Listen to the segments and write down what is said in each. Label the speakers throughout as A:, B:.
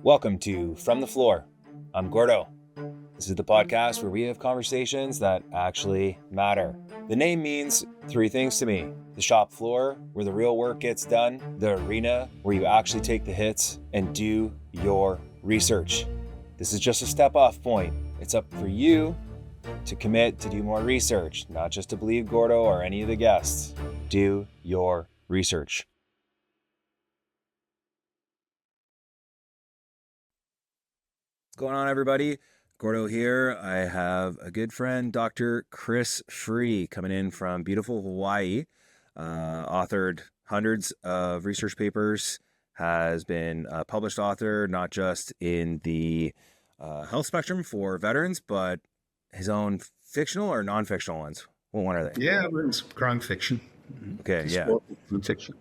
A: Welcome to From the Floor. I'm Gordo. This is the podcast where we have conversations that actually matter. The name means three things to me: the shop floor, where the real work gets done; the arena, where you actually take the hits and do your research. This is just a step-off point. It's up for you to commit to do more research, not just to believe Gordo or any of the guests. Do your research. What's going on, everybody? Gordo here. I have a good friend, Dr. Chris Frueh, coming in from beautiful Hawaii. Authored hundreds of research papers, has been a published author, not just in the health spectrum for veterans, but his own fictional or non-fictional ones. What one are they?
B: Yeah, it's crime fiction.
A: Okay, yeah.
B: Fiction.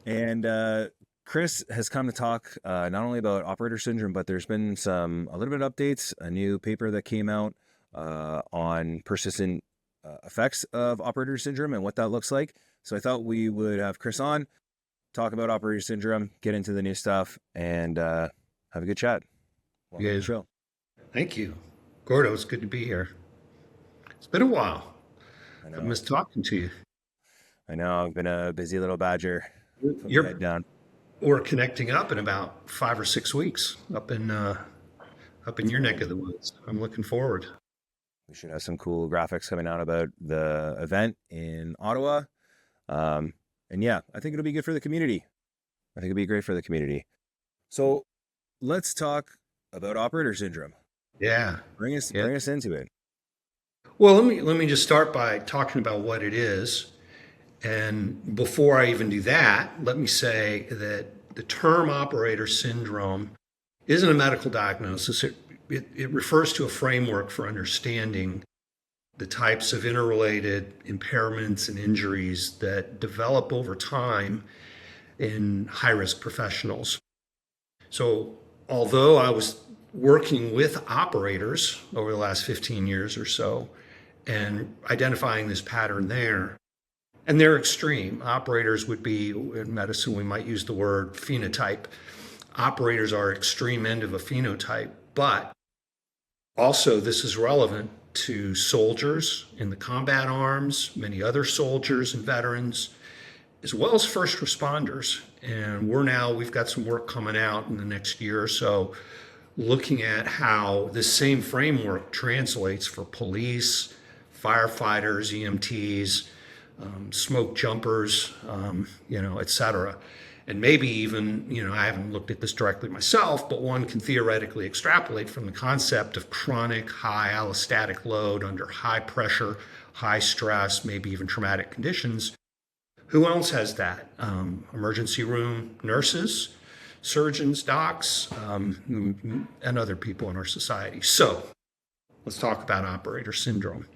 A: And Chris has come to talk not only about operator syndrome, but there's been a little bit of updates, a new paper that came out on persistent effects of operator syndrome and what that looks like. So I thought we would have Chris on, talk about operator syndrome, get into the new stuff, and have a good chat. Welcome to the show.
B: Thank you. Gordo, it's good to be here. It's been a while.
A: I know.
B: I missed talking to you.
A: I know. I've been a busy little badger.
B: You're
A: head down.
B: We're connecting up in about 5 or 6 weeks up in your neck of the woods. I'm looking forward.
A: We should have some cool graphics coming out about the event in Ottawa. And yeah, I think it'll be good for the community. I think it'll be great for the community. So let's talk about operator syndrome.
B: Yeah.
A: Bring us into it.
B: Well, let me just start by talking about what it is. And before I even do that, let me say that the term operator syndrome isn't a medical diagnosis. It refers to a framework for understanding the types of interrelated impairments and injuries that develop over time in high-risk professionals. So although I was working with operators over the last 15 years or so and identifying this pattern there, and they're extreme. Operators would be, in medicine, we might use the word phenotype. Operators are extreme end of a phenotype, but also this is relevant to soldiers in the combat arms, many other soldiers and veterans, as well as first responders. And we've got some work coming out in the next year or so looking at how this same framework translates for police, firefighters, EMTs, smoke jumpers, et cetera. And maybe even, I haven't looked at this directly myself, but one can theoretically extrapolate from the concept of chronic high allostatic load under high pressure, high stress, maybe even traumatic conditions. Who else has that? Emergency room nurses, surgeons, docs, and other people in our society. So let's talk about operator syndrome.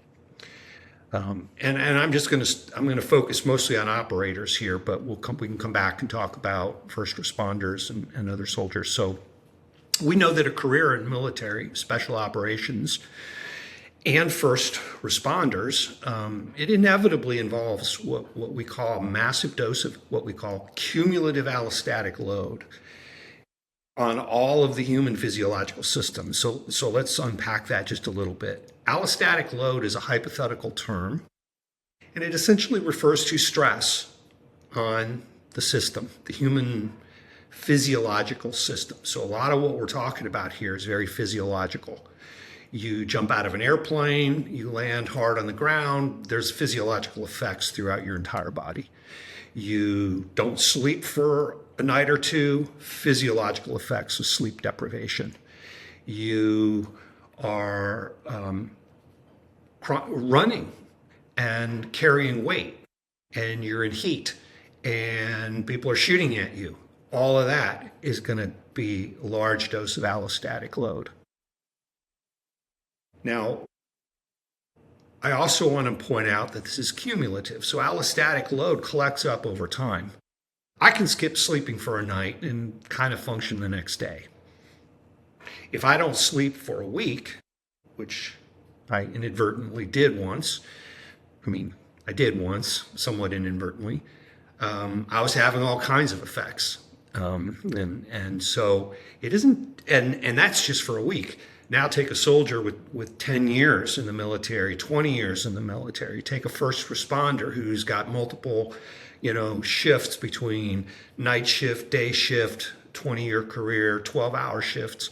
B: And I'm going to focus mostly on operators here, but we can come back and talk about first responders and other soldiers. So we know that a career in military, special operations, and first responders, it inevitably involves what we call a massive dose of what we call cumulative allostatic load on all of the human physiological systems. So let's unpack that just a little bit. Allostatic load is a hypothetical term, and it essentially refers to stress on the system, the human physiological system. So a lot of what we're talking about here is very physiological. You jump out of an airplane, you land hard on the ground, there's physiological effects throughout your entire body. You don't sleep for a night or two, physiological effects of sleep deprivation. You are running and carrying weight, and you're in heat, and people are shooting at you. All of that is going to be a large dose of allostatic load. Now, I also want to point out that this is cumulative. So allostatic load collects up over time. I can skip sleeping for a night and kind of function the next day. If I don't sleep for a week, which I inadvertently did once, somewhat inadvertently, I was having all kinds of effects. And so it isn't, and that's just for a week. Now take a soldier with 10 years in the military, 20 years in the military. Take a first responder who's got multiple, shifts between night shift, day shift, 20-year career, 12-hour shifts.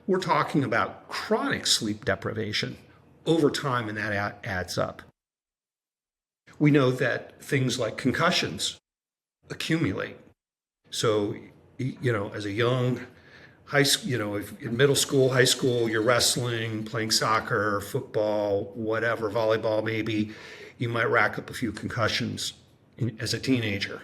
B: We're talking about chronic sleep deprivation over time, and that adds up. We know that things like concussions accumulate. So, as a young high school, if in middle school, high school, you're wrestling, playing soccer, football, whatever, volleyball maybe, you might rack up a few concussions as a teenager.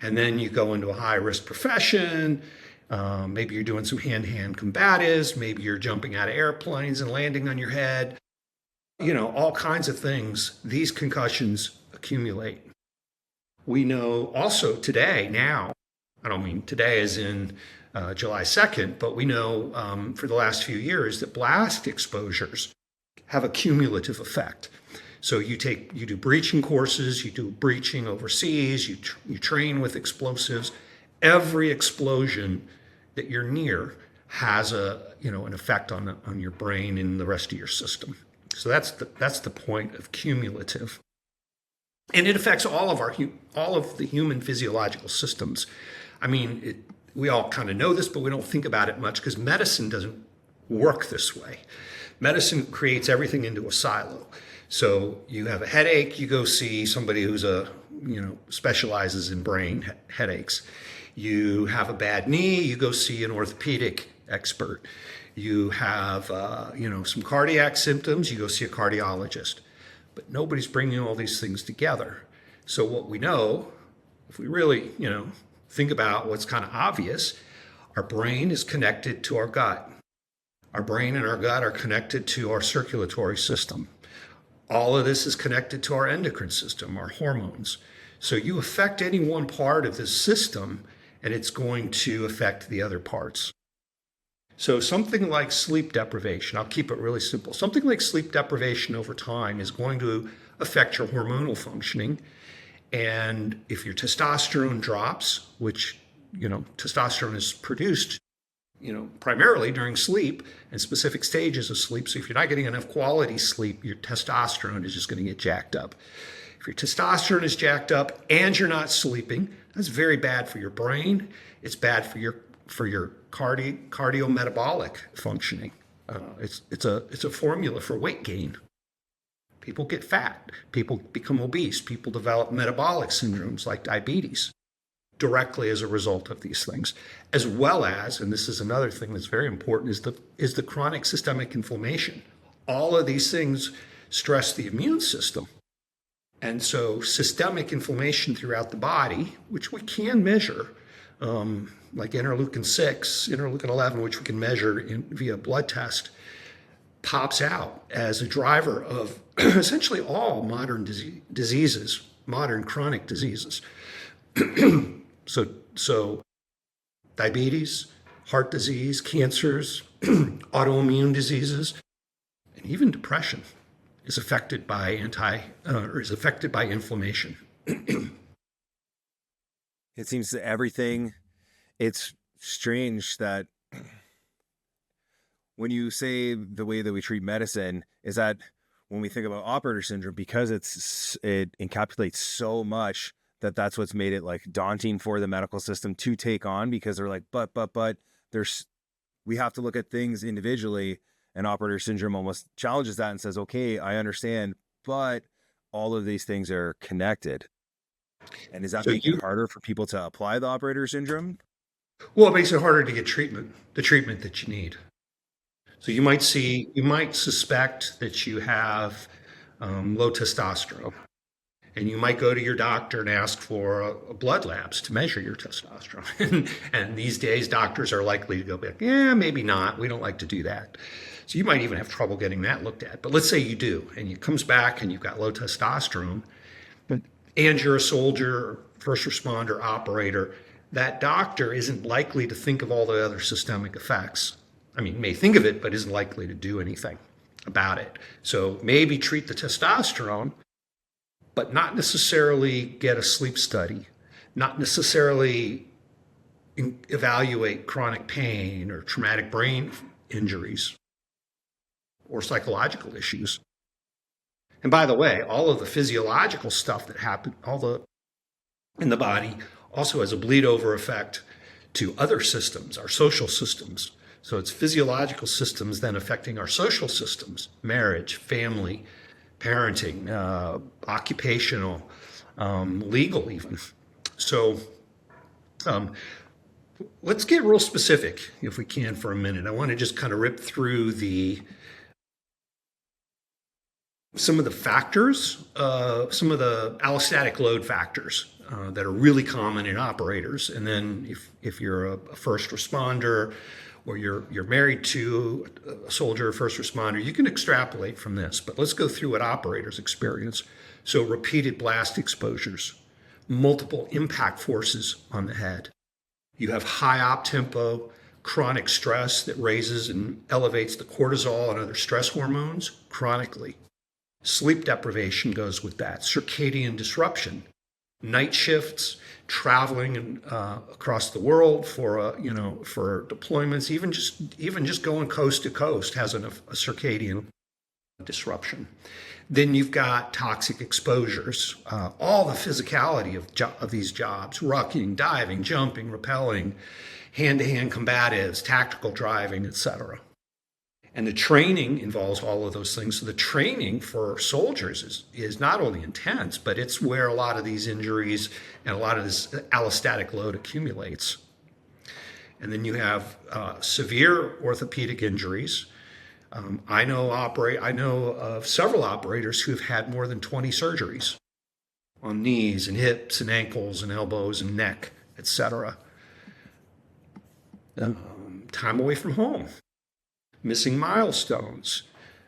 B: And then you go into a high-risk profession. Maybe you're doing some hand-to-hand combatives. Maybe you're jumping out of airplanes and landing on your head. All kinds of things. These concussions accumulate. We know also today, now, I don't mean today as in July 2nd, but we know for the last few years that blast exposures have a cumulative effect. So you do breaching courses, you do breaching overseas, you train with explosives. Every explosion that you're near has an effect on your brain and the rest of your system. So that's the point of cumulative. And it affects all of the human physiological systems. I mean, we all kind of know this, but we don't think about it much because medicine doesn't work this way. Medicine creates everything into a silo. So you have a headache, you go see somebody who's specializes in brain headaches. You have a bad knee, you go see an orthopedic expert. You have, some cardiac symptoms, you go see a cardiologist. But nobody's bringing all these things together. So what we know, if we really, think about what's kind of obvious, our brain is connected to our gut. Our brain and our gut are connected to our circulatory system. All of this is connected to our endocrine system, our hormones. So you affect any one part of this system, and it's going to affect the other parts. So something like sleep deprivation, I'll keep it really simple. Something like sleep deprivation over time is going to affect your hormonal functioning. And if your testosterone drops, which, testosterone is produced, primarily during sleep and specific stages of sleep. So if you're not getting enough quality sleep, your testosterone is just going to get jacked up. If your testosterone is jacked up and you're not sleeping, that's very bad for your brain. It's bad for your cardiometabolic functioning. It's a formula for weight gain. People get fat. People become obese. People develop metabolic syndromes like diabetes directly as a result of these things, as well as, and this is another thing that's very important, is the chronic systemic inflammation. All of these things stress the immune system. And so systemic inflammation throughout the body, which we can measure, like interleukin 6, interleukin 11, which we can measure via blood test, pops out as a driver of essentially all modern diseases, modern chronic diseases. So diabetes, heart disease, cancers, autoimmune diseases, and even depression is affected by inflammation.
A: It seems that everything, it's strange that when you say the way that we treat medicine is that when we think about operator syndrome, because it encapsulates so much, that's what's made it like daunting for the medical system to take on, because they're like, but we have to look at things individually, and operator syndrome almost challenges that and says, okay, I understand, but all of these things are connected. And is that making it harder for people to apply the operator syndrome?
B: Well, it makes it harder to get the treatment that you need. So you might suspect that you have low testosterone, and you might go to your doctor and ask for blood labs to measure your testosterone. And these days, doctors are likely to go back, yeah, maybe not. We don't like to do that. So you might even have trouble getting that looked at. But let's say you do, and it comes back and you've got low testosterone, and you're a soldier, first responder, operator, that doctor isn't likely to think of all the other systemic effects. I mean, may think of it, but isn't likely to do anything about it. So maybe treat the testosterone, but not necessarily get a sleep study, not necessarily, evaluate chronic pain or traumatic brain injuries or psychological issues. And by the way, all of the physiological stuff that happen, in the body also has a bleed over effect to other systems, our social systems. So it's physiological systems then affecting our social systems, marriage, family, parenting, occupational, legal even. So let's get real specific if we can for a minute. I want to just kind of rip through some of the factors, some of the allostatic load factors that are really common in operators. And then if you're a first responder or you're married to a soldier or first responder, you can extrapolate from this. But let's go through what operators experience. So repeated blast exposures, multiple impact forces on the head. You have high op tempo, chronic stress that raises and elevates the cortisol and other stress hormones chronically. Sleep deprivation goes with that. Circadian disruption, night shifts, traveling across the world for deployments, even just going coast to coast has a circadian disruption. Then you've got toxic exposures, all the physicality of these jobs: rucking, diving, jumping, rappelling, hand-to-hand combatives, tactical driving, etc. And the training involves all of those things. So the training for soldiers is not only intense, but it's where a lot of these injuries and a lot of this allostatic load accumulates. And then you have severe orthopedic injuries. I know of several operators who have had more than 20 surgeries on knees and hips and ankles and elbows and neck, etc. Time away from home. Missing milestones,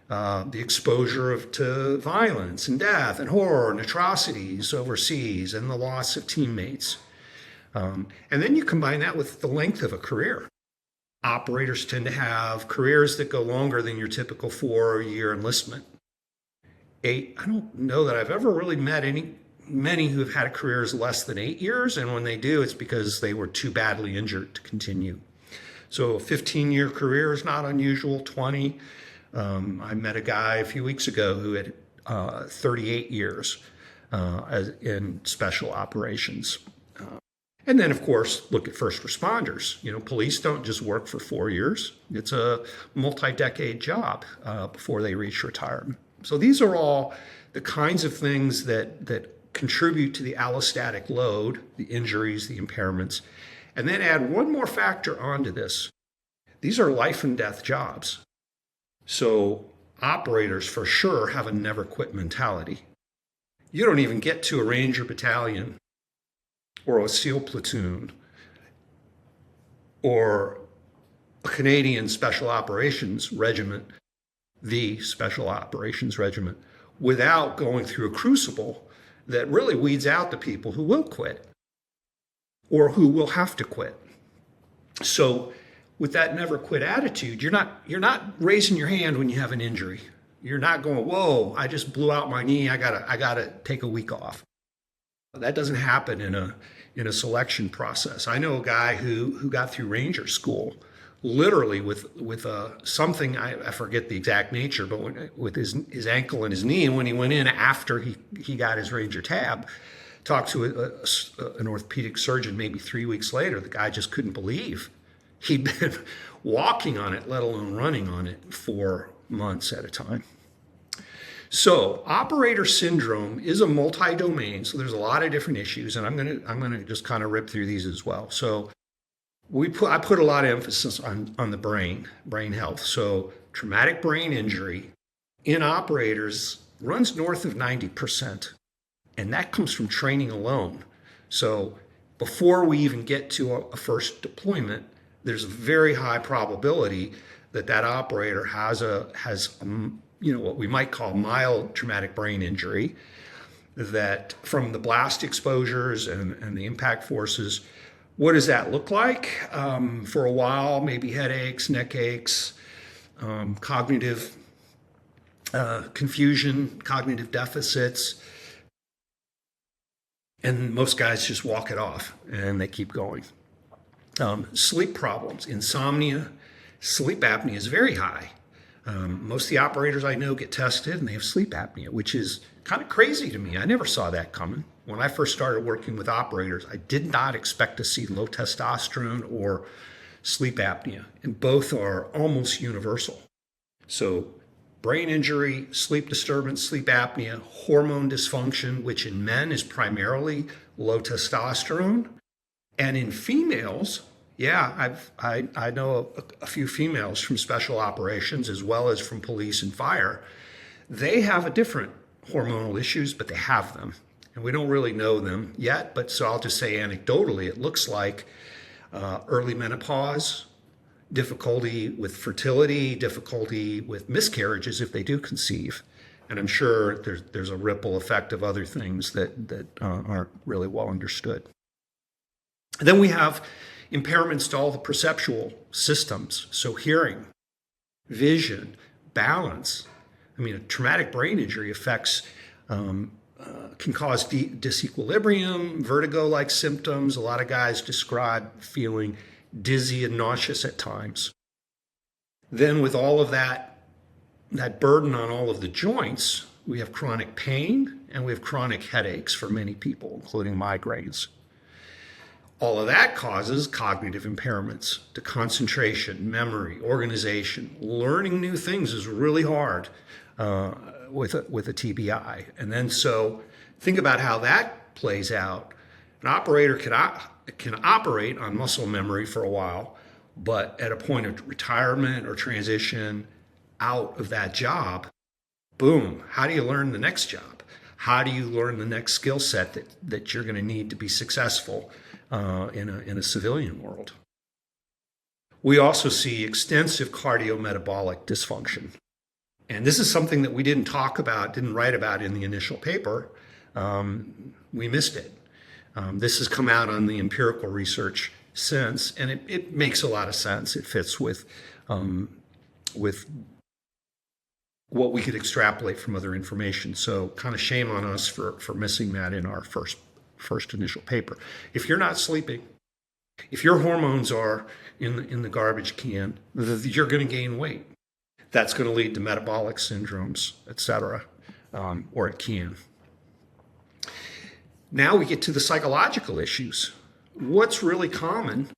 B: the exposure to violence and death and horror and atrocities overseas, and the loss of teammates. And then you combine that with the length of a career. Operators tend to have careers that go longer than your typical 4-year enlistment. I don't know that I've ever really met many who have had careers less than 8 years, and when they do, it's because they were too badly injured to continue. So a 15-year career is not unusual, 20. I met a guy a few weeks ago who had 38 years in special operations. And then, of course, look at first responders. Police don't just work for 4 years. It's a multi-decade job before they reach retirement. So these are all the kinds of things that contribute to the allostatic load, the injuries, the impairments. And then add one more factor onto this. These are life and death jobs. So operators for sure have a never quit mentality. You don't even get to a Ranger battalion or a SEAL platoon or a Canadian Special Operations Regiment, the Special Operations Regiment, without going through a crucible that really weeds out the people who will quit or who will have to quit. So with that never quit attitude, you're not raising your hand when you have an injury. You're not going, whoa, I just blew out my knee, I gotta take a week off. That doesn't happen in a selection process. I know a guy who got through Ranger school literally with something, I forget the exact nature, but with his ankle and his knee, and when he went in after he got his Ranger tab, talked to an orthopedic surgeon maybe 3 weeks later. The guy just couldn't believe he'd been walking on it, let alone running on it, for months at a time. So operator syndrome is a multi-domain. So there's a lot of different issues, and I'm gonna just kind of rip through these as well. So I put a lot of emphasis on the brain health. So traumatic brain injury in operators runs north of 90%. And that comes from training alone. So before we even get to a first deployment, there's a very high probability that operator has what we might call mild traumatic brain injury, that from the blast exposures and the impact forces. What does that look like? For a while, maybe headaches, neck aches, cognitive confusion, cognitive deficits. And most guys just walk it off and they keep going. Sleep problems, insomnia, sleep apnea is very high. Most of the operators I know get tested and they have sleep apnea, which is kind of crazy to me. I never saw that coming. When I first started working with operators, I did not expect to see low testosterone or sleep apnea, and both are almost universal. So brain injury, sleep disturbance, sleep apnea, hormone dysfunction, which in men is primarily low testosterone. And in females, yeah, I know a few females from special operations as well as from police and fire. They have a different hormonal issues, but they have them. And we don't really know them yet, but so I'll just say anecdotally, it looks like early menopause, difficulty with fertility, difficulty with miscarriages if they do conceive. And I'm sure there's a ripple effect of other things that aren't really well understood. And then we have impairments to all the perceptual systems. So hearing, vision, balance. I mean, a traumatic brain injury affects, can cause disequilibrium, vertigo-like symptoms. A lot of guys describe feeling dizzy and nauseous at times. Then with all of that burden on all of the joints, we have chronic pain and we have chronic headaches for many people, including migraines. All of that causes cognitive impairments to concentration, memory, organization. Learning new things is really hard with a TBI. And then so think about how that plays out. An operator can operate on muscle memory for a while, but at a point of retirement or transition out of that job, boom, how do you learn the next job? How do you learn the next skill set that you're going to need to be successful in a civilian world? We also see extensive cardiometabolic dysfunction. And this is something that we didn't write about in the initial paper. We missed it. This has come out on the empirical research since, and it makes a lot of sense. It fits with what we could extrapolate from other information. So kind of shame on us for missing that in our first initial paper. If you're not sleeping, if your hormones are in the garbage can, you're going to gain weight. That's going to lead to metabolic syndromes, et cetera, or it can. Now we get to the psychological issues. What's really common?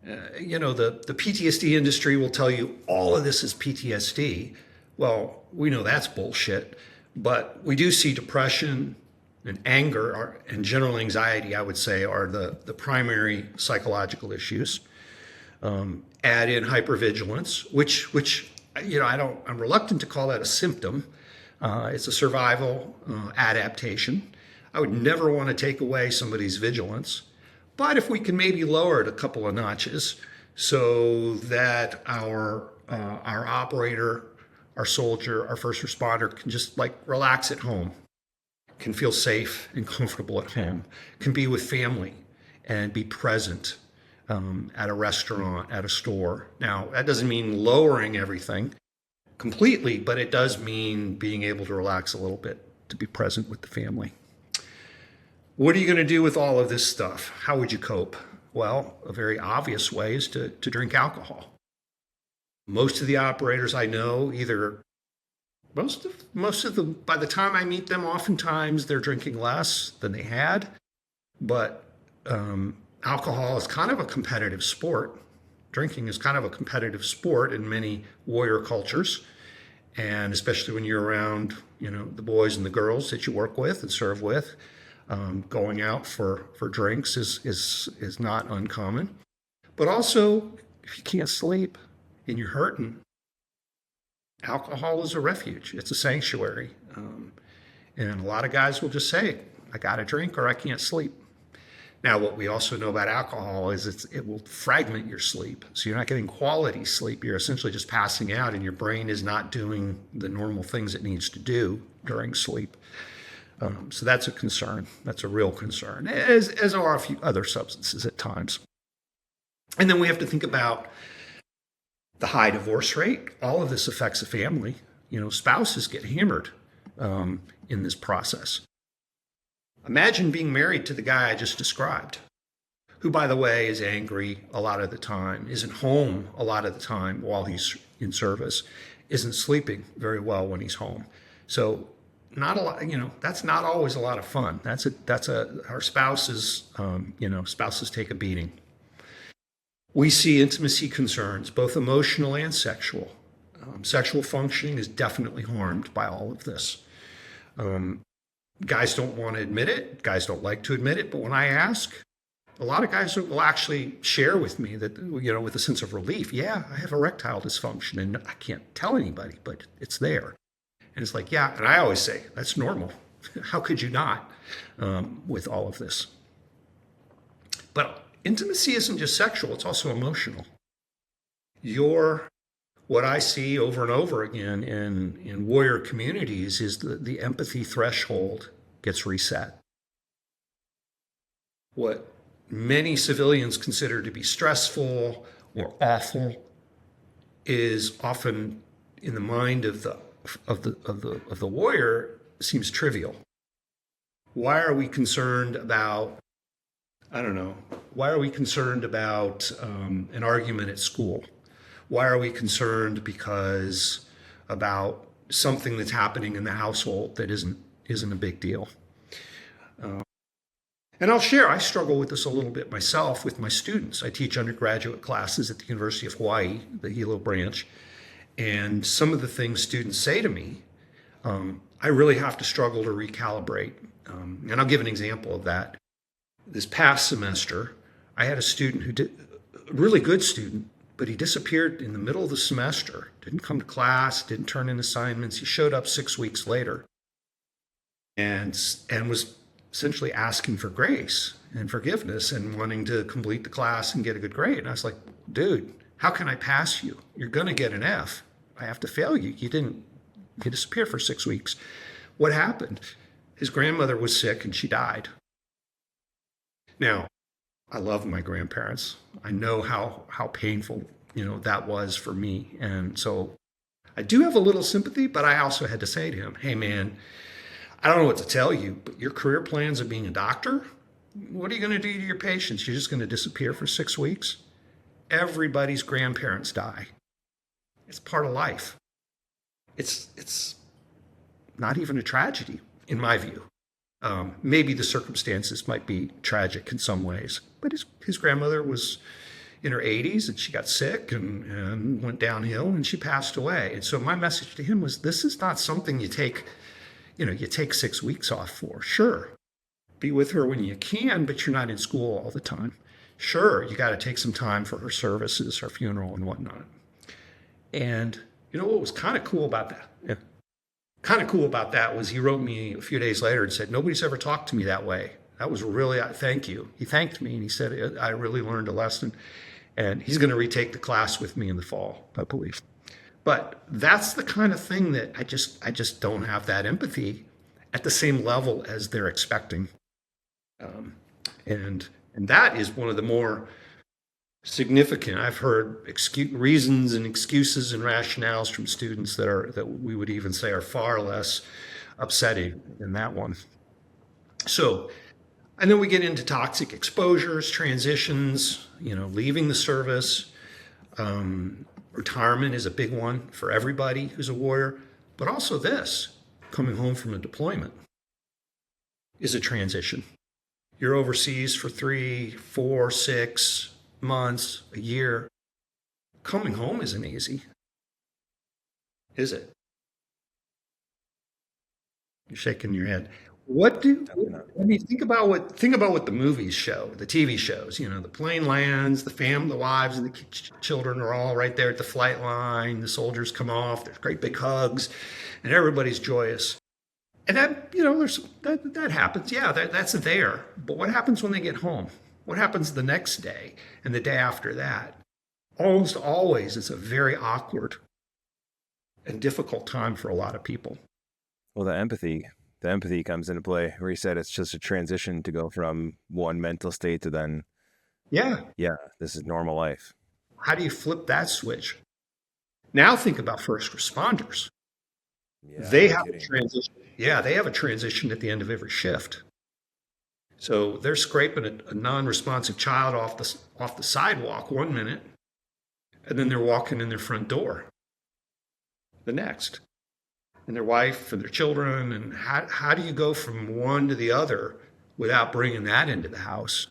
B: The PTSD industry will tell you all of this is PTSD. Well, we know that's bullshit, but we do see depression and anger and general anxiety, I would say, are the primary psychological issues. Add in hypervigilance, which I'm reluctant to call that a symptom. It's a survival adaptation. I would never want to take away somebody's vigilance, but if we can maybe lower it a couple of notches so that our operator, our soldier, our first responder can just relax at home, can feel safe and comfortable at home, can be with family and be present at a restaurant, at a store. Now, that doesn't mean lowering everything completely, but it does mean being able to relax a little bit, to be present with the family. What are you going to do with all of this stuff? How would you cope? Well, a very obvious way is to drink alcohol. Most of the operators I know, by the time I meet them, oftentimes they're drinking less than they had. But alcohol is kind of a competitive sport. Drinking is kind of a competitive sport in many warrior cultures. And especially when you're around, the boys and the girls that you work with and serve with. Going out for drinks is not uncommon. But also, if you can't sleep and you're hurting, alcohol is a refuge. It's a sanctuary. And a lot of guys will just say, I got to drink or I can't sleep. Now, what we also know about alcohol is it will fragment your sleep. So you're not getting quality sleep. You're essentially just passing out and your brain is not doing the normal things it needs to do during sleep. So that's a concern. That's a real concern, as are a few other substances at times. And then we have to think about the high divorce rate. All of this affects a family. Spouses get hammered in this process. Imagine being married to the guy I just described, who, by the way, is angry a lot of the time, isn't home a lot of the time while he's in service, isn't sleeping very well when he's home. So not a lot, that's not always a lot of fun. Our spouses, spouses take a beating. We see intimacy concerns, both emotional and sexual. Sexual functioning is definitely harmed by all of this. Guys don't want to admit it. Guys don't like to admit it. But when I ask, a lot of guys will actually share with me that, with a sense of relief, yeah, I have erectile dysfunction and I can't tell anybody, but it's there. And it's like, yeah. And I always say, that's normal. How could you not with all of this? But intimacy isn't just sexual, it's also emotional. What I see over and over again in warrior communities is the empathy threshold gets reset. What many civilians consider to be stressful or awful is often in the mind of the warrior seems trivial. Why are we concerned about, why are we concerned about an argument at school? Why are we concerned about something that's happening in the household that isn't a big deal? And I'll share, I struggle with this a little bit myself with my students. I teach undergraduate classes at the University of Hawaii, the Hilo branch. And some of the things students say to me, I really have to struggle to recalibrate. And I'll give an example of that. This past semester, I had a student a really good student, but he disappeared in the middle of the semester, didn't come to class, didn't turn in assignments. He showed up 6 weeks later and was essentially asking for grace and forgiveness and wanting to complete the class and get a good grade. And I was like, dude, how can I pass you? You're going to get an F. I have to fail you. You disappeared for 6 weeks. What happened? His grandmother was sick and she died. Now, I love my grandparents. I know how painful, that was for me. And so I do have a little sympathy, but I also had to say to him, hey man, I don't know what to tell you, but your career plans of being a doctor, what are you going to do to your patients? You're just going to disappear for 6 weeks? Everybody's grandparents die. It's part of life. It's not even a tragedy, in my view. Maybe the circumstances might be tragic in some ways, but his grandmother was in her 80s and she got sick and went downhill and she passed away. And so my message to him was, this is not something you take 6 weeks off for. Sure, be with her when you can, but you're not in school all the time. Sure, you got to take some time for her services, her funeral and whatnot. And what was kind of cool about that? Yeah. Kind of cool about that was he wrote me a few days later and said, nobody's ever talked to me that way. That was really, thank you. He thanked me and he said, I really learned a lesson. And he's going to retake the class with me in the fall, I believe. But that's the kind of thing that I just don't have that empathy at the same level as they're expecting. And that is one of the more significant. I've heard reasons and excuses and rationales from students that we would even say are far less upsetting than that one. So, and then we get into toxic exposures, transitions, leaving the service. Retirement is a big one for everybody who's a warrior, but also coming home from a deployment is a transition. You're overseas for 3, 4, 6 months, a year. Coming home isn't easy, is it? You're shaking your head. Think about what the movies show, the TV shows, the plane lands, the wives and the children are all right there at the flight line, the soldiers come off, there's great big hugs, and everybody's joyous. And that, that happens. Yeah, that's there. But what happens when they get home? What happens the next day and the day after that? Almost always it's a very awkward and difficult time for a lot of people.
A: Well, the empathy comes into play where you said it's just a transition to go from one mental state to then, yeah, this is normal life.
B: How do you flip that switch? Now think about first responders. Yeah, they have a transition. Yeah, they have a transition at the end of every shift. So they're scraping a non-responsive child off the sidewalk one minute, and then they're walking in their front door the next, and their wife and their children. And how do you go from one to the other without bringing that into the house?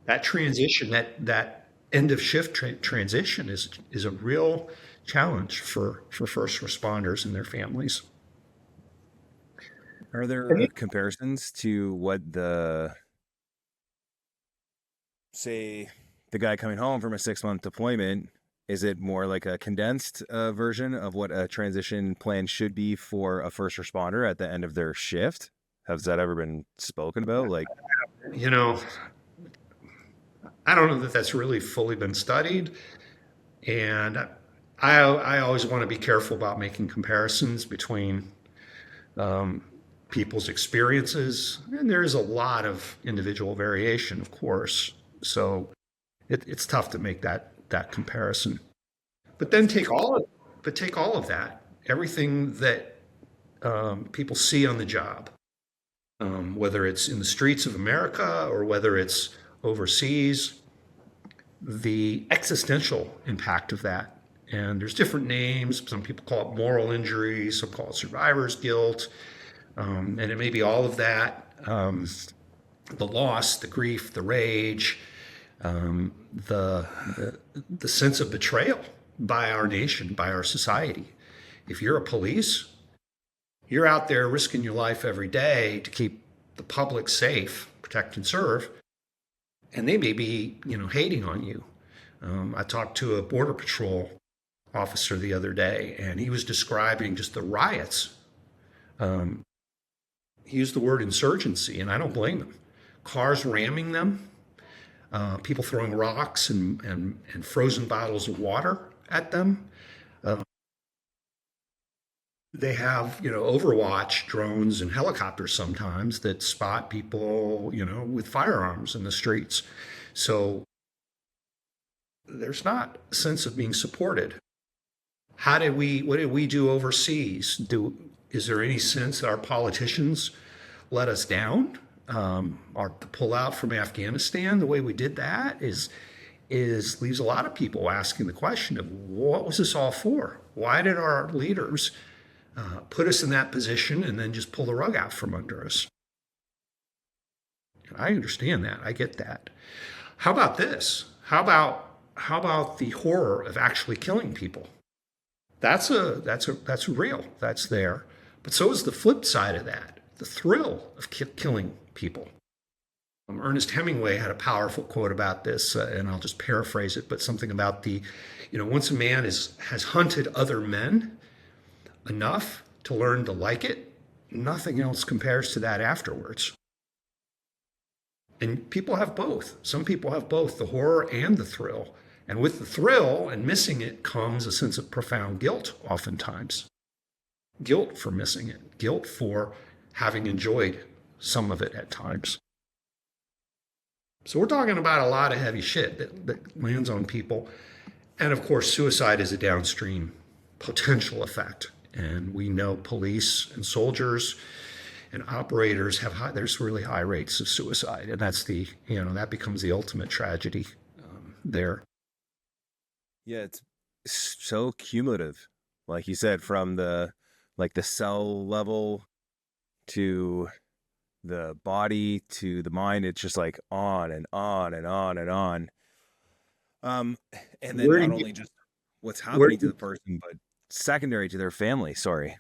B: That transition, that end of shift transition is a real challenge for first responders and their families.
A: Are there comparisons to what say the guy coming home from a 6-month deployment? Is it more like a condensed version of what a transition plan should be for a first responder at the end of their shift? Has that ever been spoken about? Like,
B: You know, I don't know that that's really fully been studied. And I always want to be careful about making comparisons between people's experiences. And there is a lot of individual variation, of course. So it's tough to make that comparison. But then take all of that, everything that people see on the job, whether it's in the streets of America or whether it's overseas, the existential impact of that. And there's different names. Some people call it moral injury, some call it survivor's guilt. And it may be all of that, the loss, the grief, the rage, the sense of betrayal by our nation, by our society. If you're a police, you're out there risking your life every day to keep the public safe, protect and serve, and they may be, hating on you. I talked to a Border Patrol officer the other day, and he was describing just the riots. He used the word insurgency, and I don't blame him. Cars ramming them, people throwing rocks and frozen bottles of water at them. They have, Overwatch drones and helicopters sometimes that spot people, with firearms in the streets. So there's not a sense of being supported. What did we do overseas? Is there any sense that our politicians let us down? Or the pullout from Afghanistan, the way we did that leaves a lot of people asking the question of what was this all for? Why did our leaders put us in that position and then just pull the rug out from under us? I understand that. I get that. How about this? How about the horror of actually killing people? That's real. That's there. But so is the flip side of that, the thrill of killing people. Ernest Hemingway had a powerful quote about this, and I'll just paraphrase it, but something about once a man has hunted other men enough to learn to like it, nothing else compares to that afterwards. And people have both. Some people have both, the horror and the thrill. And with the thrill and missing it comes a sense of profound guilt oftentimes. Guilt for missing it, guilt for having enjoyed some of it at times. So we're talking about a lot of heavy shit that lands on people. And of course, suicide is a downstream potential effect. And we know police and soldiers and operators there's really high rates of suicide. And that's that becomes the ultimate tragedy there.
A: Yeah, it's so cumulative. Like you said, from the cell level to the body to the mind, it's just like on and on and on and on. And then not only just what's happening to the person, but secondary to their family. Sorry.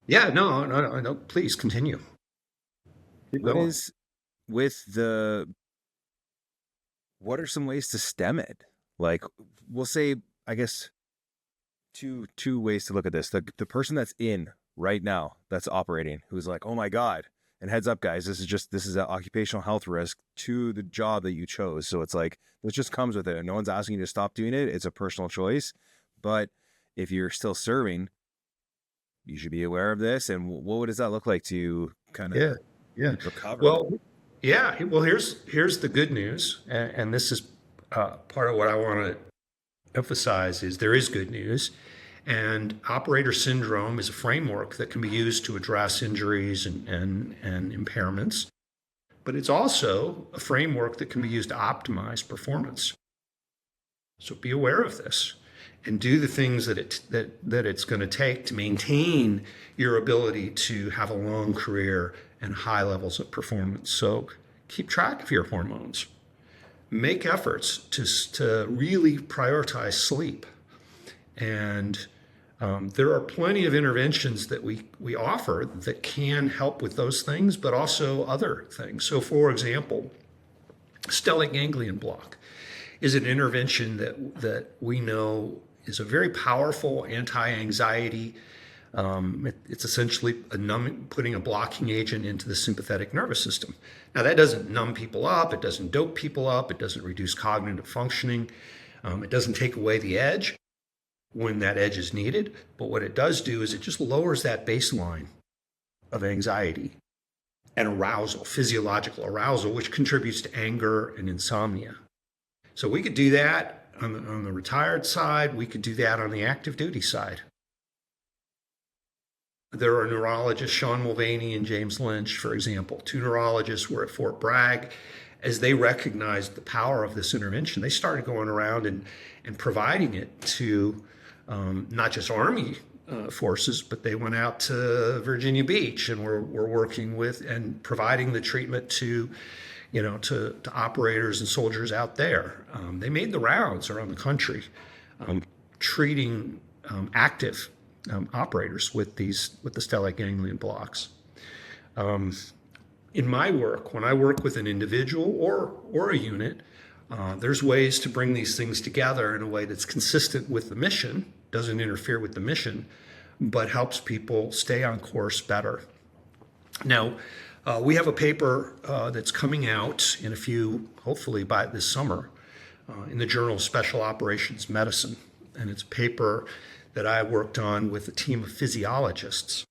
B: Yeah, no. Please continue.
A: What are some ways to stem it? Like, we'll say, I guess, two ways to look at this. The person that's in right now, that's operating, who's like, oh my God. And heads up, guys, this is an occupational health risk to the job that you chose. So it's like, this just comes with it. No one's asking you to stop doing it. It's a personal choice. But if you're still serving, you should be aware of this. And what does that look like to kind of recover?
B: Well, here's the good news. And this is part of what I want to emphasize is there is good news. And operator syndrome is a framework that can be used to address injuries and impairments. but it's also a framework that can be used to optimize performance. So be aware of this and do the things that it's going to take to maintain your ability to have a long career and high levels of performance. So keep track of your hormones. Make efforts to really prioritize sleep. And there are plenty of interventions that we offer that can help with those things, but also other things. So for example, stellate ganglion block is an intervention that we know is a very powerful anti-anxiety. It's essentially putting a blocking agent into the sympathetic nervous system. Now that doesn't numb people up, it doesn't dope people up, it doesn't reduce cognitive functioning, it doesn't take away the edge when that edge is needed, but what it does do is it just lowers that baseline of anxiety and arousal, physiological arousal, which contributes to anger and insomnia. So we could do that on the retired side. We could do that on the active duty side. There are neurologists, Sean Mulvaney and James Lynch, for example. Two neurologists were at Fort Bragg. As they recognized the power of this intervention, they started going around and providing it to not just Army forces, but they went out to Virginia Beach and were working with and providing the treatment to operators and soldiers out there. They made the rounds around the country, treating active operators with the stellate ganglion blocks. In my work, when I work with an individual or a unit, there's ways to bring these things together in a way that's consistent with the mission, doesn't interfere with the mission, but helps people stay on course better. Now, we have a paper that's coming out in hopefully by this summer, in the Journal of Special Operations Medicine. And it's a paper that I worked on with a team of physiologists,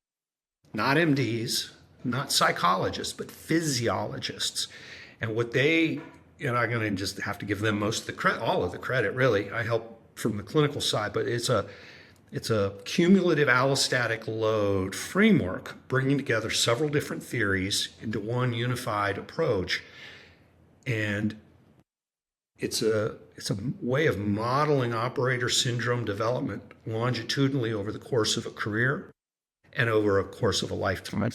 B: not MDs, not psychologists, but physiologists. And what I'm going to just have to give them most of the credit, all of the credit, really. I help from the clinical side, but it's a cumulative allostatic load framework, bringing together several different theories into one unified approach. And it's a way of modeling operator syndrome development longitudinally over the course of a career and over a course of a lifetime.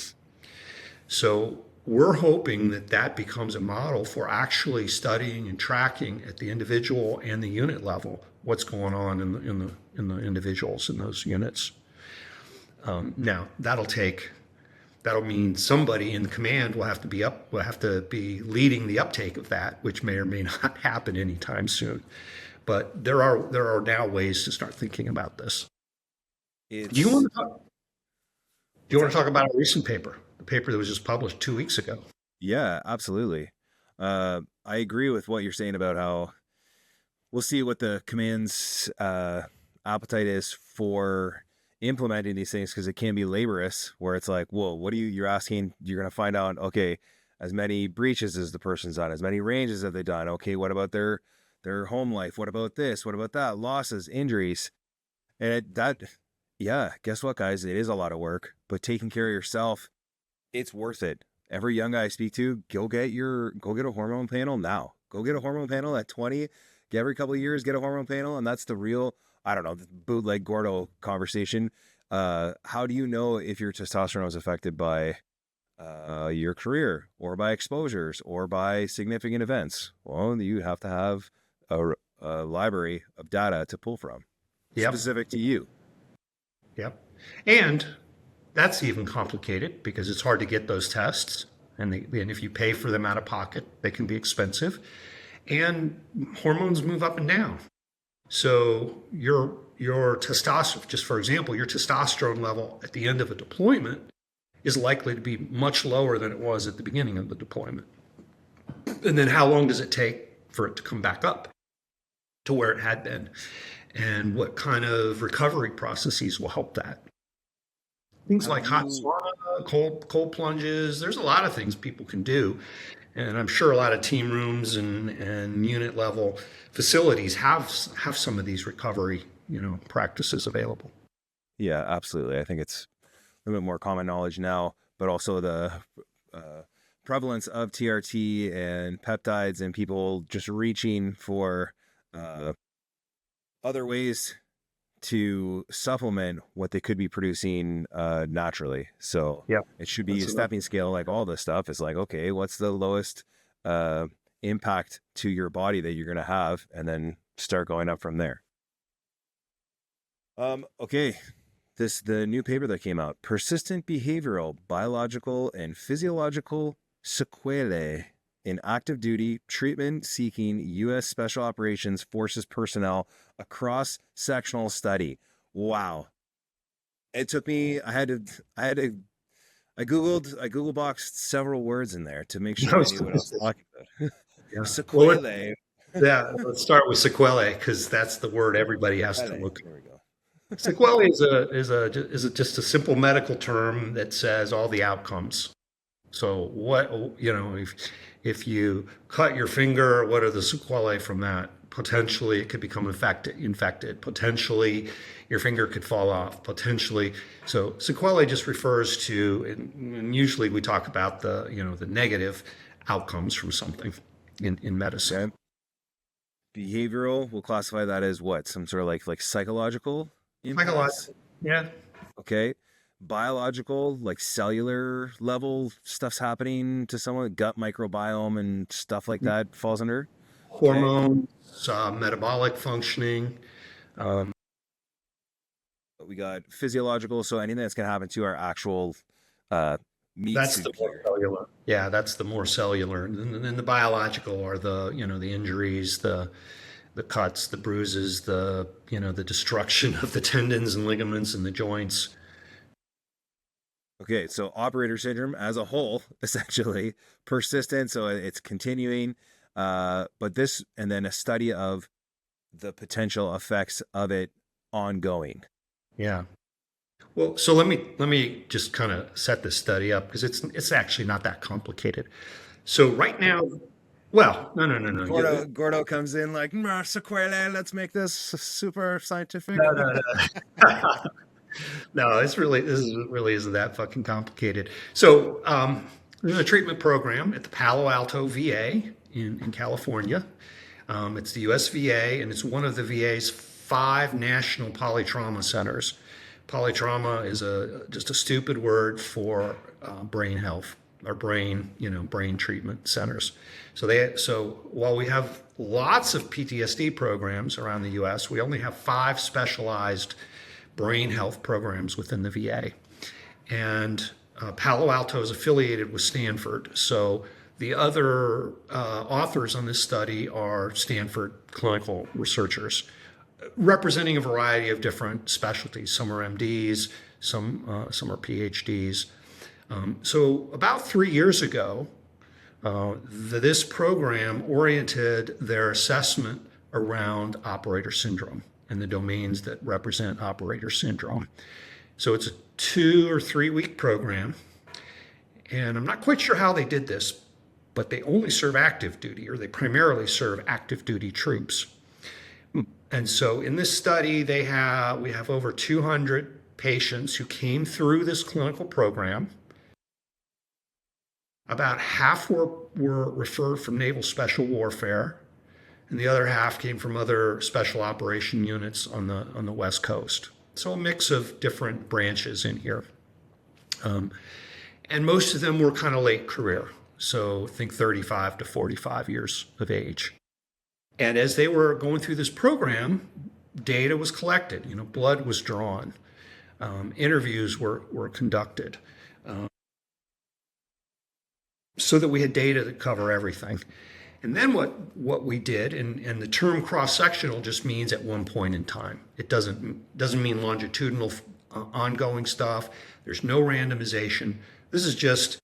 B: So we're hoping that becomes a model for actually studying and tracking at the individual and the unit level what's going on in the individuals in those units. Now that'll mean somebody in the command will have to be leading the uptake of that, which may or may not happen anytime soon. But there are now ways to start thinking about this. Do you want to talk about a recent paper? The paper that was just published 2 weeks ago.
A: Yeah, absolutely. I agree with what you're saying about how we'll see what the command's appetite is for implementing these things, because it can be laborious, where it's like, whoa, you're asking, you're going to find out, okay, as many breaches as the person's done, as many ranges have they done? Okay, what about their home life? What about this? What about that? Losses, injuries. And guess what, guys? It is a lot of work, but taking care of yourself, it's worth it. Every young guy I speak to, go get a hormone panel now. Go get a hormone panel at 20. Every couple of years, get a hormone panel, and that's the real, the bootleg Gordo conversation. How do you know if your testosterone is affected by your career or by exposures or by significant events? Well, you have to have a library of data to pull from, specific to you.
B: Yep. And that's even complicated because it's hard to get those tests. And if you pay for them out of pocket, they can be expensive. And hormones move up and down. So your testosterone, just for example, your testosterone level at the end of a deployment is likely to be much lower than it was at the beginning of the deployment. And then how long does it take for it to come back up to where it had been? And what kind of recovery processes will help that? Things like hot sauna, cold plunges. There's a lot of things people can do. And I'm sure a lot of team rooms and unit level facilities have some of these recovery, practices available.
A: Yeah, absolutely. I think it's a little bit more common knowledge now, but also the prevalence of TRT and peptides and people just reaching for other ways to supplement what they could be producing naturally. So
B: Yeah.
A: it should be a stepping scale, like all this stuff. It's like, okay, what's the lowest impact to your body that you're going to have, and then start going up from there. Okay. The new paper that came out, persistent behavioral, biological, and physiological sequelae in active duty treatment seeking U.S. Special Operations Forces personnel, a cross-sectional study. Wow. It took me, I Google boxed several words in there to make sure I knew what I was talking about.
B: Yeah.
A: Sequelae.
B: Yeah, let's start with sequelae because that's the word everybody has to look.
A: There we go.
B: Sequelae is just a simple medical term that says all the outcomes. So what, if you cut your finger, what are the sequelae from that? Potentially it could become infected. Potentially your finger could fall off. Potentially. So sequelae just refers to, and usually we talk about the negative outcomes from something in medicine.
A: Okay. Behavioral, we'll classify that as what? Some sort of like psychological impacts?
B: Psychological, yeah.
A: Okay. Biological, like cellular level stuff's happening to someone, gut microbiome and stuff like that falls under.
B: Hormones, metabolic functioning.
A: We got physiological, so anything that's going to happen to our actual meat
B: That's
A: suit
B: the more
A: here.
B: cellular. Yeah, that's the more cellular. And then the biological are the injuries, the cuts, the bruises, the destruction of the tendons and ligaments and the joints.
A: Okay, so operator syndrome as a whole, essentially persistent, so it's continuing. But this, and then a study of the potential effects of it ongoing.
B: Yeah. Well, so let me just kind of set this study up because it's actually not that complicated. So right now, well, no.
A: Gordo comes in like, sequelae, let's make this super scientific.
B: No. No, this really isn't that fucking complicated. So there's a treatment program at the Palo Alto VA in California. It's the US VA, and it's one of the VA's 5 national polytrauma centers. Polytrauma is just a stupid word for brain health or brain treatment centers. So while we have lots of PTSD programs around the US, we only have 5 specialized brain health programs within the VA. And Palo Alto is affiliated with Stanford. So the other authors on this study are Stanford clinical researchers representing a variety of different specialties. Some are MDs, some are PhDs. So about 3 years ago, this program oriented their assessment around operator syndrome and the domains that represent operator syndrome. So it's a 2 or 3 week program. And I'm not quite sure how they did this, but they only serve active duty, or they primarily serve active duty troops. And so in this study, we have over 200 patients who came through this clinical program. About half were referred from Naval Special Warfare, and the other half came from other special operation units on the West Coast. So a mix of different branches in here. And most of them were kind of late career. So think 35 to 45 years of age. And as they were going through this program, data was collected, blood was drawn, interviews were conducted, so that we had data to cover everything. And then what we did, and the term cross-sectional just means at one point in time. It doesn't mean longitudinal ongoing stuff. There's no randomization. This is just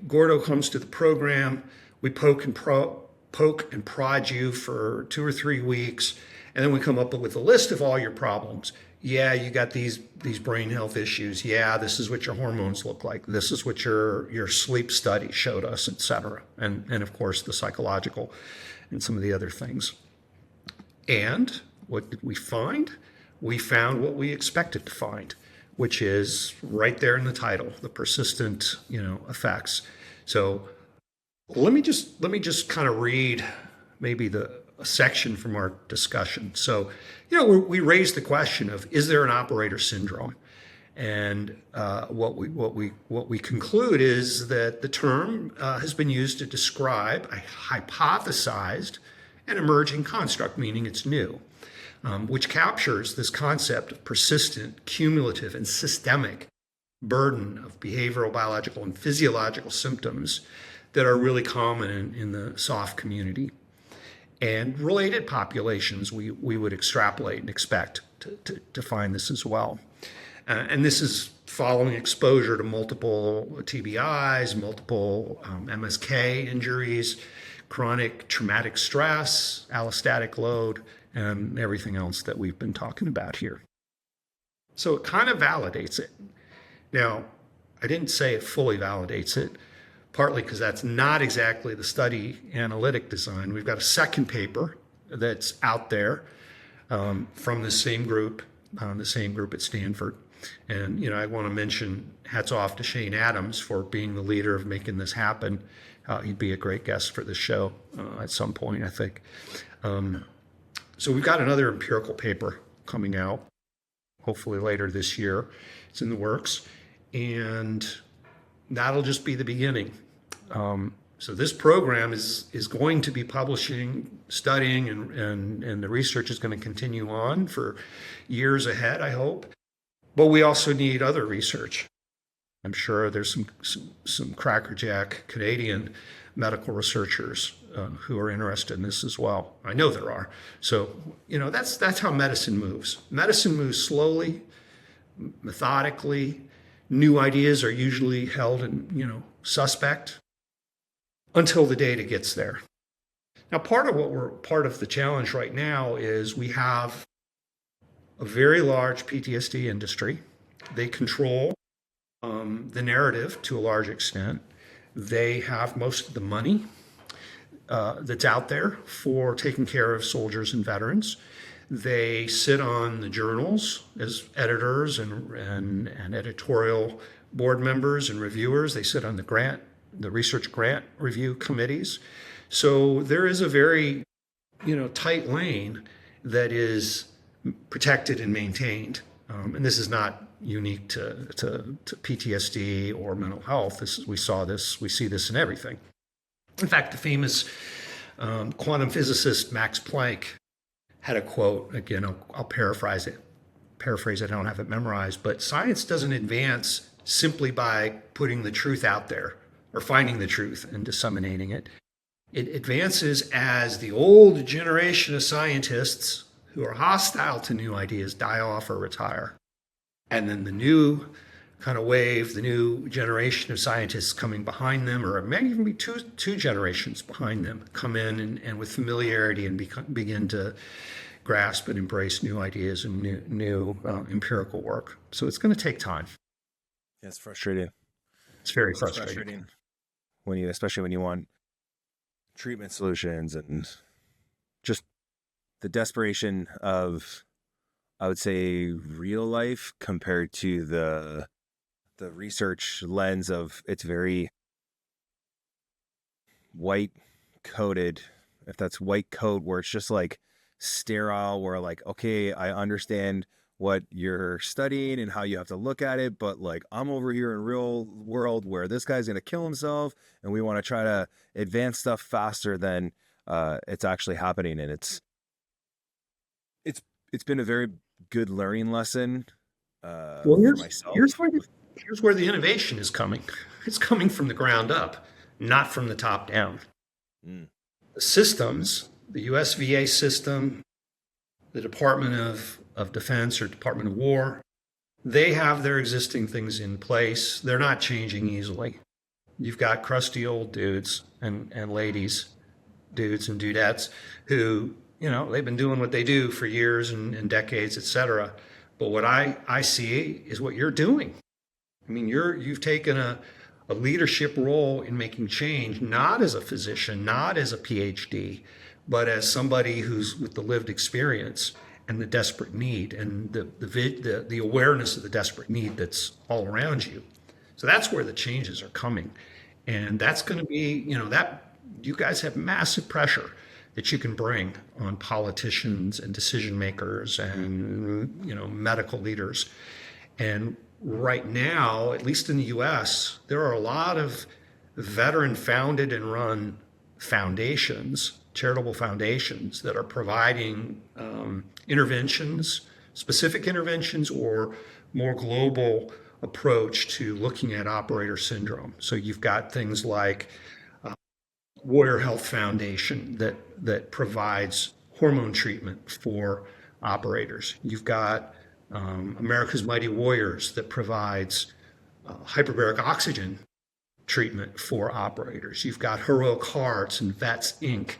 B: Gordo comes to the program, we poke and prod you for 2 or 3 weeks, and then we come up with a list of all your problems. Yeah, you got these brain health issues. Yeah, this is what your hormones look like. This is what your sleep study showed us, et cetera. And of course, the psychological and some of the other things. And what did we find? We found what we expected to find, which is right there in the title, the persistent, effects. So let me just kind of read maybe a section from our discussion. So, we raised the question of, is there an operator syndrome? And what we conclude is that the term has been used to describe a hypothesized and emerging construct, meaning it's new, which captures this concept of persistent, cumulative, and systemic burden of behavioral, biological, and physiological symptoms that are really common in the SOF community. And related populations, we would extrapolate and expect to find this as well. And this is following exposure to multiple TBIs, multiple MSK injuries, chronic traumatic stress, allostatic load, and everything else that we've been talking about here. So it kind of validates it. Now, I didn't say it fully validates it, partly because that's not exactly the study analytic design. We've got a second paper that's out there from the same group at Stanford. And, I want to mention hats off to Shane Adams for being the leader of making this happen. He'd be a great guest for this show at some point, I think. So we've got another empirical paper coming out, hopefully later this year. It's in the works. And that'll just be the beginning. So this program is going to be publishing, studying, and the research is going to continue on for years ahead, I hope. But we also need other research. I'm sure there's some crackerjack Canadian medical researchers who are interested in this as well. I know there are. So, that's how medicine moves. Medicine moves slowly, methodically. New ideas are usually held in, suspect until the data gets there. Now, part of the challenge right now is we have a very large PTSD industry. They control the narrative to a large extent. They have most of the money that's out there for taking care of soldiers and veterans. They sit on the journals as editors and editorial board members and reviewers. They sit on the research grant review committees. So there is a very, tight lane that is protected and maintained. And this is not unique to PTSD or mental health. We see this in everything. In fact, the famous quantum physicist Max Planck had a quote, again, I'll paraphrase it, I don't have it memorized, but science doesn't advance simply by putting the truth out there or finding the truth and disseminating it. It advances as the old generation of scientists who are hostile to new ideas die off or retire. And then the new kind of wave, the new generation of scientists coming behind them, or it may even be two generations behind them, come in and with familiarity and begin to grasp and embrace new ideas and new empirical work. So it's going to take time.
A: Yeah, it's frustrating.
B: It's very frustrating.
A: Especially when you want treatment solutions and just the desperation of, I would say, real life compared to the research lens of it's very white coded, if that's white code, where it's just like sterile, where like, okay, I understand what you're studying and how you have to look at it, but like I'm over here in real world where this guy's going to kill himself and we want to try to advance stuff faster than it's actually happening. And it's been a very good learning lesson for myself.
B: Here's where the innovation is coming. It's coming from the ground up, not from the top down. The systems, the US VA system, the Department of Defense or Department of War, they have their existing things in place. They're not changing easily. You've got crusty old dudes and ladies, dudes and dudettes who, they've been doing what they do for years and decades, et cetera. But what I see is what you're doing. I mean, you've taken a leadership role in making change, not as a physician, not as a PhD, but as somebody who's with the lived experience and the desperate need and the awareness of the desperate need that's all around you. So that's where the changes are coming. And that's going to be, that you guys have massive pressure that you can bring on politicians and decision makers and, medical leaders. And right now, at least in the US, there are a lot of veteran founded and run foundations, charitable foundations that are providing interventions, specific interventions, or more global approach to looking at operator syndrome. So you've got things like Warrior Health Foundation that provides hormone treatment for operators. You've got America's Mighty Warriors that provides hyperbaric oxygen treatment for operators. You've got Heroic Hearts and Vets Inc.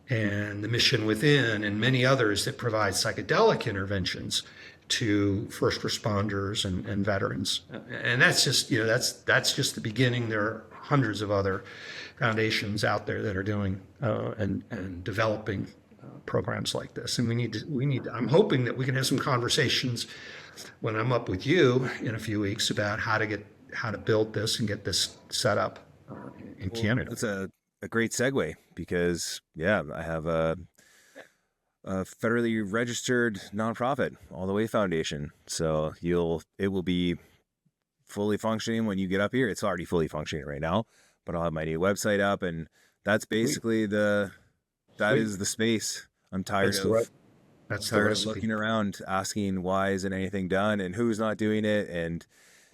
B: and the Mission Within and many others that provide psychedelic interventions to first responders and veterans. And that's just, that's just the beginning. There are hundreds of other foundations out there that are doing and developing programs like this. And we need I'm hoping that we can have some conversations when I'm up with you in a few weeks about how to build this and get this set up in Canada.
A: That's a great segue because I have a federally registered nonprofit, All the Way Foundation. So it will be fully functioning when you get up here. It's already fully functioning right now, but I'll have my new website up, and that's basically is the space. I'm tired of looking around asking why isn't anything done and who's not doing it, and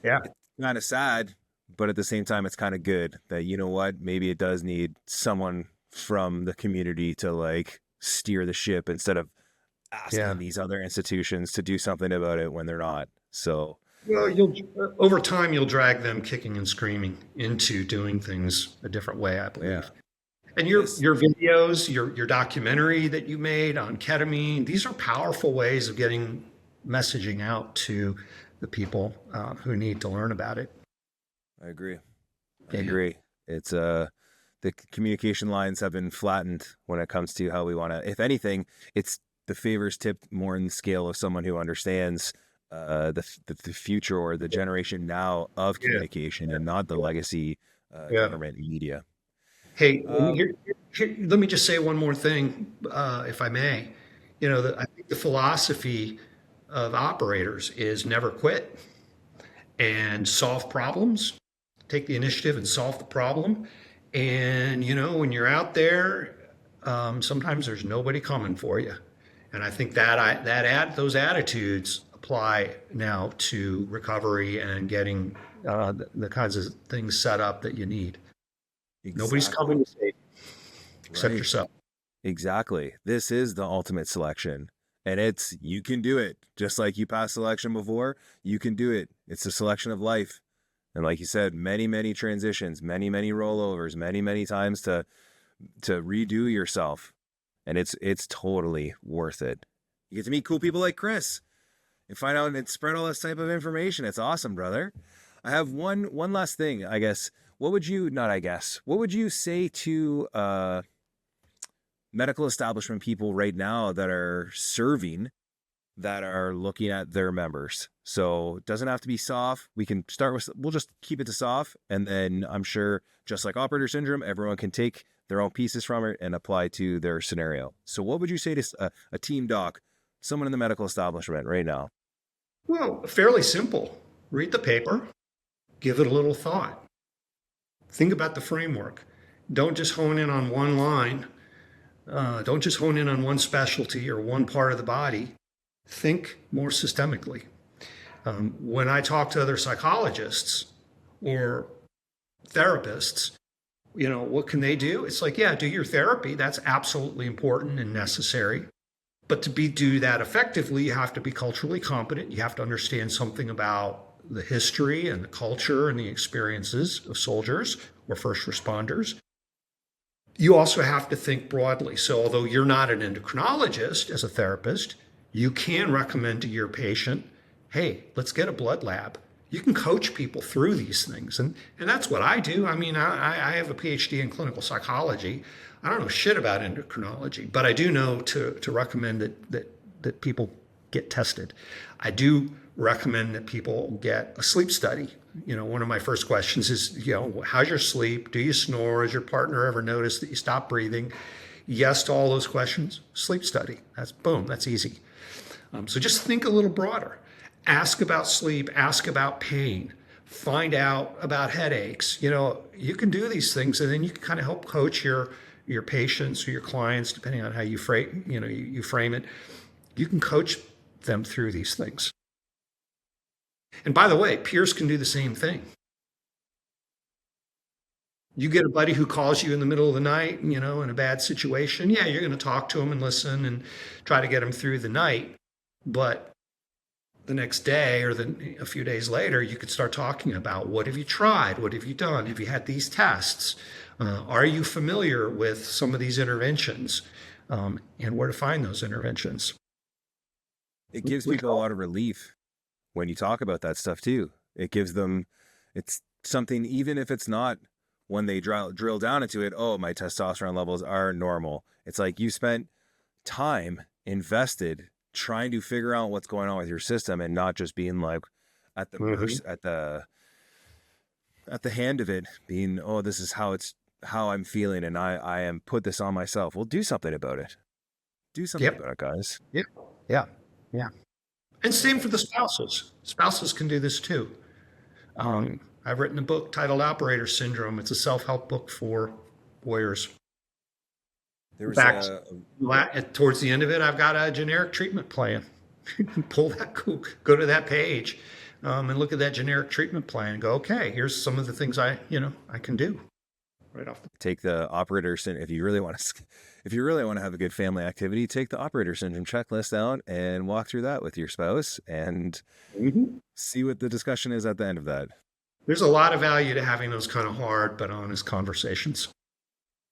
A: it's kind of sad, but at the same time it's kind of good that, you know what, maybe it does need someone from the community to steer the ship instead of asking these other institutions to do something about it when they're not. So
B: over time you'll drag them kicking and screaming into doing things a different way, I believe. Yeah. And your videos, your documentary that you made on ketamine, these are powerful ways of getting messaging out to the people who need to learn about it.
A: I agree. It's the communication lines have been flattened when it comes to how we want to, if anything, it's the favors tipped more in the scale of someone who understands the future or the generation now of communication and not the legacy government media.
B: Hey, let me just say one more thing, if I may. I think the philosophy of operators is never quit and solve problems. Take the initiative and solve the problem. And, when you're out there, sometimes there's nobody coming for you. And I think those attitudes apply now to recovery and getting the kinds of things set up that you need. Exactly. Nobody's coming to save you except yourself.
A: Exactly. This is the ultimate selection. And you can do it. Just like you passed selection before, you can do it. It's a selection of life. And like you said, many, many transitions, many, many rollovers, many, many times to redo yourself. And it's totally worth it. You get to meet cool people like Chris and find out and spread all this type of information. It's awesome, brother. I have one last thing, I guess. What would you say to medical establishment people right now that are serving, that are looking at their members? So it doesn't have to be soft. We'll just keep it to soft. And then I'm sure, just like operator syndrome, everyone can take their own pieces from it and apply to their scenario. So what would you say to a team doc, someone in the medical establishment right now?
B: Well, fairly simple. Read the paper, give it a little thought. Think about the framework. Don't just hone in on one line. Don't just hone in on one specialty or one part of the body. Think more systemically. When I talk to other psychologists or therapists, what can they do? It's do your therapy. That's absolutely important and necessary. But to do that effectively, you have to be culturally competent. You have to understand something about the history and the culture and the experiences of soldiers or first responders. You also have to think broadly. So although you're not an endocrinologist as a therapist, you can recommend to your patient, hey, let's get a blood lab. You can coach people through these things. And that's what I do. I mean, I have a PhD in clinical psychology. I don't know shit about endocrinology, but I do know to recommend that people get tested. I do recommend that people get a sleep study. One of my first questions is, how's your sleep? Do you snore? Has your partner ever noticed that you stop breathing? Yes to all those questions. Sleep study. That's easy. So just think a little broader. Ask about sleep. Ask about pain. Find out about headaches. You can do these things, and then you can kind of help coach your patients or your clients, depending on how you frame it. You can coach them through these things. And by the way, peers can do the same thing. You get a buddy who calls you in the middle of the night, in a bad situation. Yeah, you're going to talk to him and listen and try to get him through the night. But the next day or a few days later, you could start talking about, what have you tried? What have you done? Have you had these tests? Are you familiar with some of these interventions, and where to find those interventions?
A: It gives people a lot of relief when you talk about that stuff too. It's something, even if it's not when they drill down into it, oh, my testosterone levels are normal. It's like you spent time invested trying to figure out what's going on with your system, and not just being like at the hand of it, being, oh, this is how I'm feeling, and I am put this on myself. Well, do something about it. Do something about it, guys.
B: Yep. Yeah. And same for the spouses. Spouses can do this too. I've written a book titled Operator Syndrome. It's a self-help book for warriors.
A: There was
B: towards the end of it, I've got a generic treatment plan. Go to that page, and look at that generic treatment plan and go, okay, here's some of the things I can do right off.
A: Take the operator syndrome. If you really want to have a good family activity, take the operator syndrome checklist out and walk through that with your spouse, and see what the discussion is at the end of that.
B: There's a lot of value to having those kind of hard but honest conversations.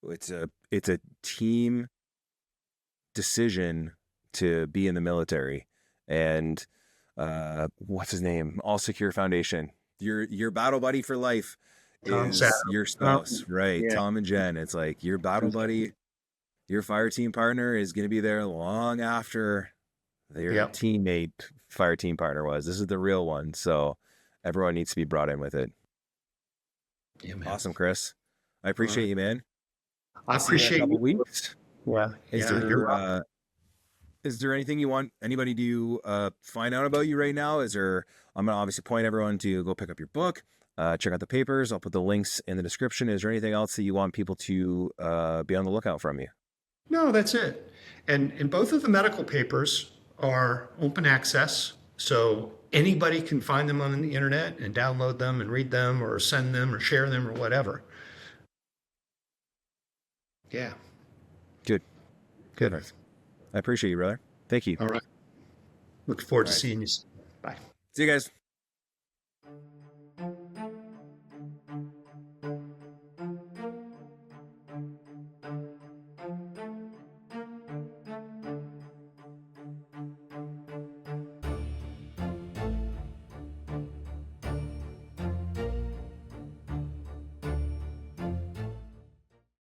A: It's a team decision to be in the military, and what's his name? All Secure Foundation. Your battle buddy for life is your spouse, right? Yeah. Tom and Jen. It's like your battle buddy, your fire team partner is going to be there long after their teammate fire team partner was. This is the real one. So everyone needs to be brought in with it.
B: Yeah, man.
A: Awesome, Chris. I appreciate you, man.
B: I appreciate you.
A: Weeks.
B: Yeah.
A: Is there anything you want anybody to find out about you right now? I'm going to obviously point everyone to go pick up your book, check out the papers. I'll put the links in the description. Is there anything else that you want people to be on the lookout from you?
B: No, that's it. And both of the medical papers are open access. So anybody can find them on the internet and download them and read them or send them or share them or whatever. Yeah.
A: Good. I appreciate you, brother. Thank you.
B: All right. Look forward to seeing you. Bye.
A: See you guys.